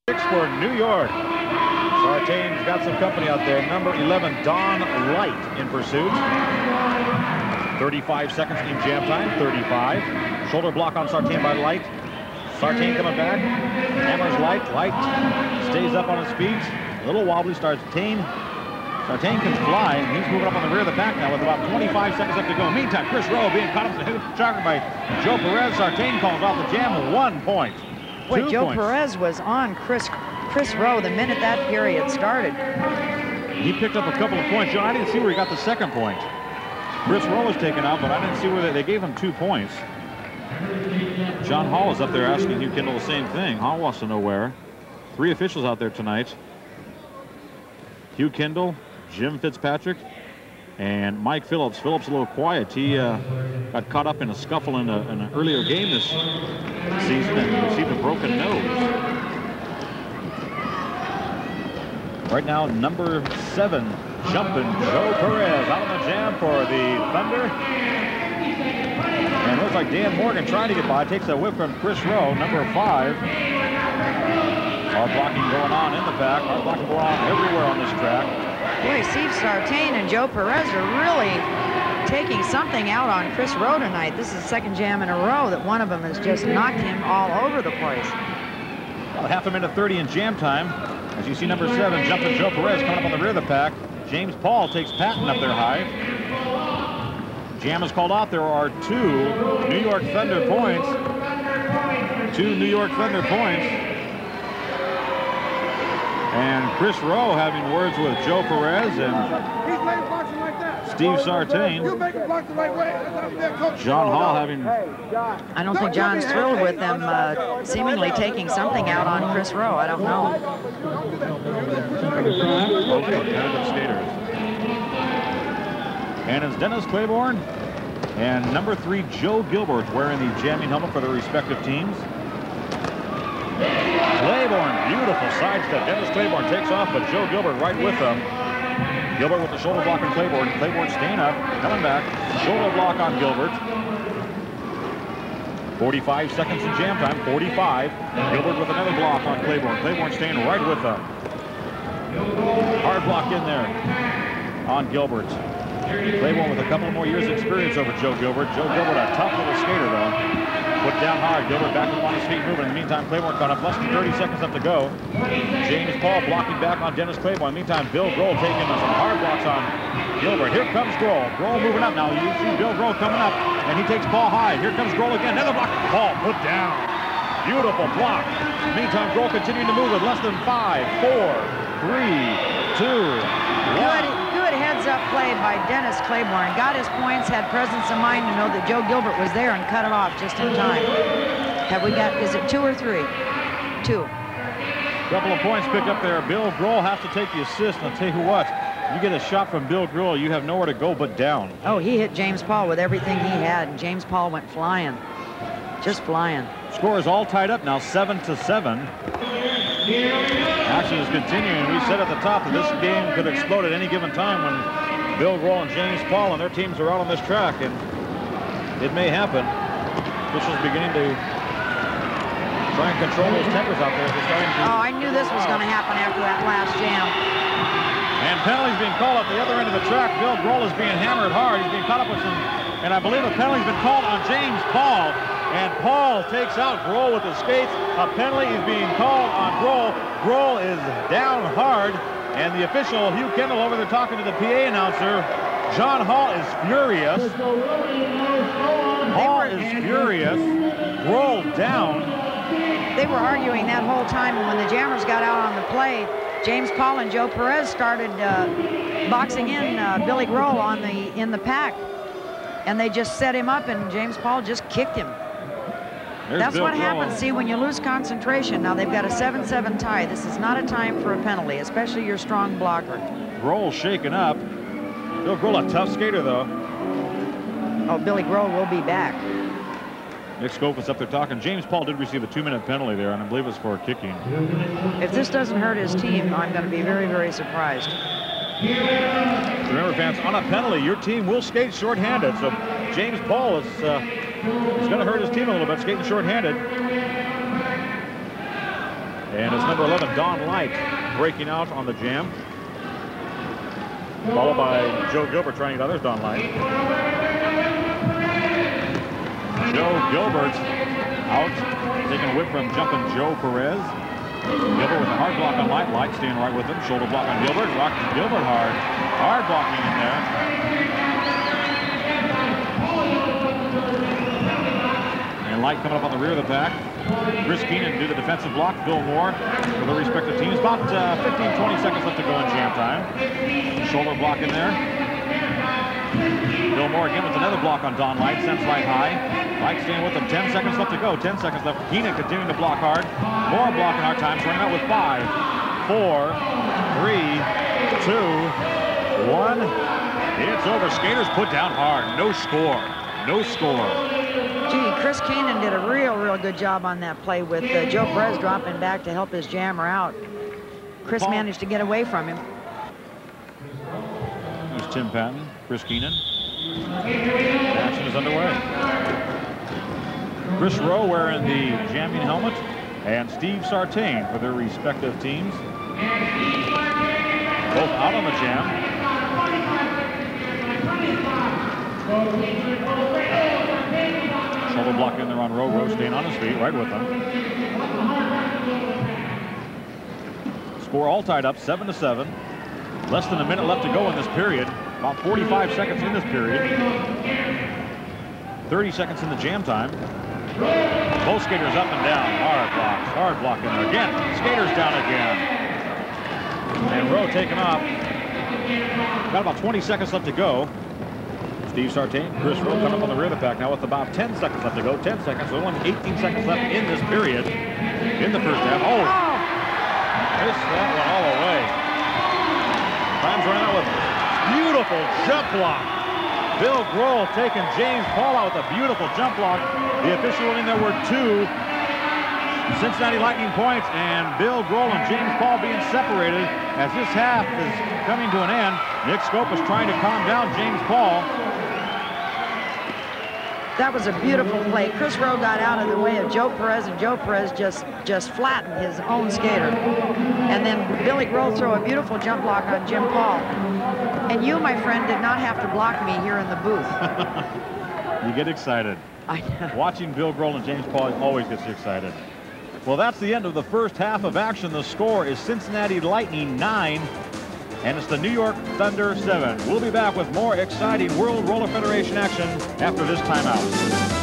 For New York. Sartain's got some company out there. Number 11, Don Light in pursuit. 35 seconds team jam time. 35. Shoulder block on Sartain by Light. Sartain coming back. Hammers Light. Light stays up on his feet. A little wobbly. Sartain can fly, and he's moving up on the rear of the pack now with about 25 seconds left to go. Meantime, Chris Rowe being caught up in the hoop chocker by Joe Perez. Sartain calls off the jam. 1 point. Wait, Joe Perez was on Chris Rowe the minute that period started. He picked up a couple of points. John, I didn't see where he got the second point. Chris Rowe was taken out, but I didn't see where they gave him 2 points. John Hall is up there asking Hugh Kendall the same thing. Hall wants to know where. 3 officials out there tonight. Hugh Kendall, Jim Fitzpatrick, and Mike Phillips. Phillips a little quiet. He got caught up in a scuffle in an earlier game this season and received a broken nose. Right now, number 7, jumping Joe Perez out on the jam for the Thunder. And it looks like Dan Morgan trying to get by. Takes a whip from Chris Rowe, number 5. Hard blocking going on in the pack. Hard blocking going on everywhere on this track. Boy, Steve Sartain and Joe Perez are really taking something out on Chris Rowe tonight. This is the second jam in a row that one of them has just knocked him all over the place. About a 1/2 minute 30 in jam time. As you see number 7, jumping Joe Perez coming up on the rear of the pack. James Paul takes Patton up there high. Jam is called off. There are 2 New York Thunder points. 2 New York Thunder points. And Chris Rowe having words with Joe Perez and Steve Sartain. John Hall having... I don't think John's thrilled with them seemingly taking something out on Chris Rowe. I don't know. Skaters. And it's Dennis Claiborne and number 3, Joe Gilbert, wearing the jamming helmet for their respective teams. Claiborne, beautiful sidestep. Dennis Claiborne takes off, but Joe Gilbert right with him. Gilbert with the shoulder block on Claiborne. Claiborne staying up, coming back. Shoulder block on Gilbert. 45 seconds in jam time, 45. Gilbert with another block on Claiborne. Claiborne staying right with them. Hard block in there on Gilbert. Claiborne with a couple more years experience over Joe Gilbert. Joe Gilbert, a tough little skater though. Put down hard. Gilbert back up on his feet moving. In the meantime, Claiborne caught up. Less than 30 seconds left to go. James Paul blocking back on Dennis Claiborne. In the meantime, Bill Grohl taking some hard blocks on Gilbert. Here comes Grohl. Grohl moving up now. You see Bill Grohl coming up, and he takes Paul high. Here comes Grohl again. Another block. Paul put down. Beautiful block. In the meantime, Grohl continuing to move with less than 5, 4, 3, 2, 1. Good heads-up play by Dennis Claiborne. Got his points, had presence of mind to know that Joe Gilbert was there and cut it off just in time. Have we got, is it 2 or 3? 2. Couple of points picked up there. Bill Grohl has to take the assist. And I'll tell you what, you get a shot from Bill Grohl, you have nowhere to go but down. Oh, he hit James Paul with everything he had, and James Paul went flying. Just flying. Score is all tied up now, 7-7. Action is continuing. We said at the top that this game could explode at any given time when Bill Grohl and James Paul and their teams are out on this track, and it may happen. Officials beginning to try and control those tempers out there. Oh, I knew this was going to happen after that last jam. And penalties being called at the other end of the track. Bill Grohl is being hammered hard. He's being caught up with some, and I believe a penalty's been called on James Paul. And Paul takes out Grohl with the skates. A penalty is being called on Grohl. Grohl is down hard, and the official, Hugh Kendall, over there talking to the PA announcer. John Hall is furious. Hall is furious. Grohl down. They were arguing that whole time, and when the Jammers got out on the play, James Paul and Joe Perez started boxing in Billy Grohl in the pack, and they just set him up, and James Paul just kicked him. That's what happens, see, when you lose concentration. Now they've got a 7-7 tie. This is not a time for a penalty, especially your strong blocker. Grohl shaken up. Bill Grohl, a tough skater, though. Oh, Billy Grohl will be back. Nick Scopus up there talking. James Paul did receive a 2-minute penalty there, and I believe it's for kicking. If this doesn't hurt his team, I'm going to be very, very surprised. Remember, fans, on a penalty, your team will skate shorthanded. So James Paul is going to hurt his team a little bit, skating shorthanded. And it's number 11, Don Light, breaking out on the jam. Followed by Joe Gilbert trying to get others, Don Light. Joe Gilbert out, taking a whip from jumping Joe Perez. Gilbert with a hard block on Light. Light staying right with him. Shoulder block on Gilbert. Rocking Gilbert hard. Hard blocking in there. And Light coming up on the rear of the pack. Chris Keenan do the defensive block. Bill Moore for their respective teams. About 15-20 seconds left to go in jam time. Shoulder block in there. Bill Moore again with another block on Don Light. Sends Light high. Light staying with him. 10 seconds left to go. 10 seconds left. Keenan continuing to block hard. Moore blocking hard times. Running out with 5, 4, 3, 2, 1. It's over. Skaters put down hard. No score. No score. Gee, Chris Keenan did a real good job on that play with Joe Perez dropping back to help his jammer out. Chris managed to get away from him. There's Tim Patton, Chris Keenan. The action is underway. Chris Rowe wearing the jamming helmet, and Steve Sartain for their respective teams. Both out on the jam. Shoulder block in there on Rowe. Rowe staying on his feet, right with them. Score all tied up, 7-7. Less than a minute left to go in this period. About 45 seconds in this period. 30 seconds in the jam time. Both skaters up and down. Hard blocks. Hard block in there again. Skaters down again. And Rowe taking off. Got about 20 seconds left to go. Steve Sartain, Chris Rowe coming up on the rear of the pack now with about 10 seconds left to go. 10 seconds. So only 18 seconds left in this period. In the first half. Oh! Missed that one all the way. Time's running out with beautiful jump block. Bill Grohl taking James Paul out with a beautiful jump block. The official ruling there were 2 Cincinnati Lightning points, and Bill Grohl and James Paul being separated as this half is coming to an end. Nick Scope is trying to calm down James Paul. That was a beautiful play. Chris Rowe got out of the way of Joe Perez, and Joe Perez just flattened his own skater. And then Billy Grohl threw a beautiful jump block on Jim Paul. And you, my friend, did not have to block me here in the booth. You get excited. I know. Watching Bill Grohl and James Paul always gets you excited. Well, that's the end of the first half of action. The score is Cincinnati Lightning 9, and it's the New York Thunder 7. We'll be back with more exciting World Roller Federation action after this timeout.